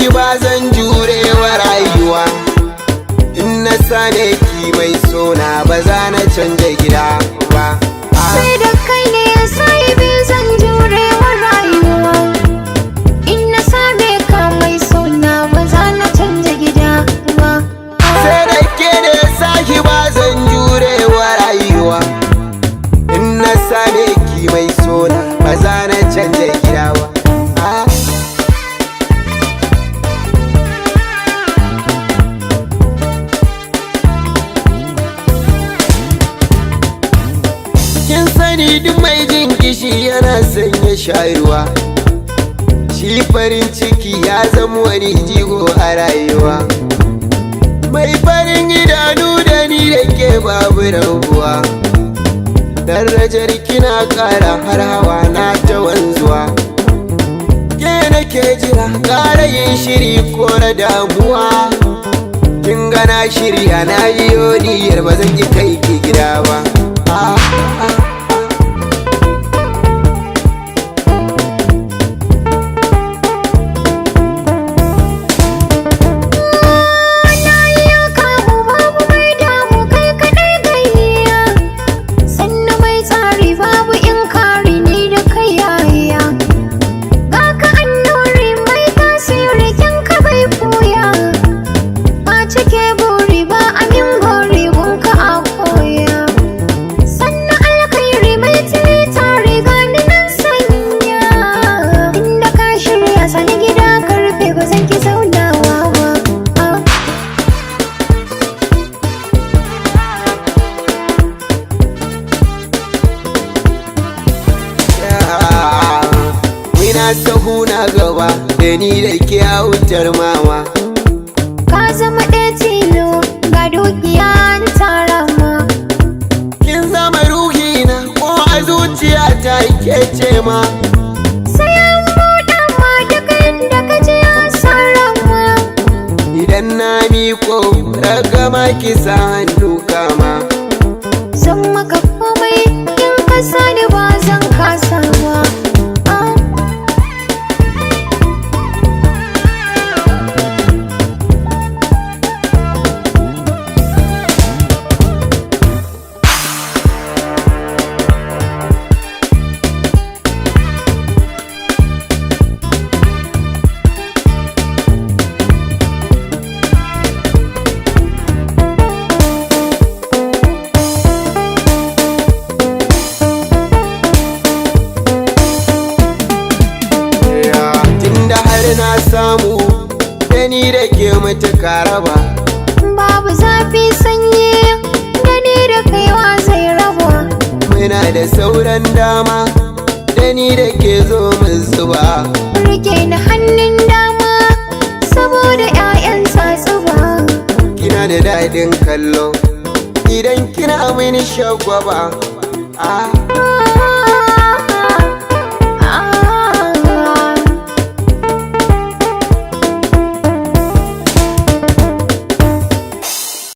ki ba zan jure wa rayuwa. In na same ki mai sona ba za na canja gida ba. Sai da kai ne ya sahibi zan jure wa rayuwa. In na same ka mai sona ba za na canja gida ba. Sai da ke ne sahiba zan jure wa rayuwa. In na same ki mai sona ba za na canja gida ba. Kin sani duk mai jin kishi yana sanya shayarwa. Shi farin ciki ya zama wani jigo a rayuwa. Mai farin idanu da ni da ke babu rabuwa. Darajar kina ƙara har hawa na ta wanzuwa. Ke nake jira ƙara yin shiri ko na damuwa. Kin gana shirya na yi niyyar ba zan ki kai ki gida ba. Na sahu na gaba da ni da ke wutar mama. Ka zama ɗaya tilo ga dukiya tara ma. Kin zama ruhina ko a zuciya ta ke ce ma. Sai an buɗa ma duk inda ka ji an sarama. Idan na miƙo ragama ki sa hannu kama. Zan maka komai in ka sani ba zan kasa ba. Na samu da ni da ke matuka raba. Babu zafi sanyi da ni da kaiwa zai raba. Muna da sauran dama da ni da ke zo mu zuba. Rike da hannun dama saboda 'ya'yan tsatsuba. Kina da daɗin kallo idan kina mini shagwaba.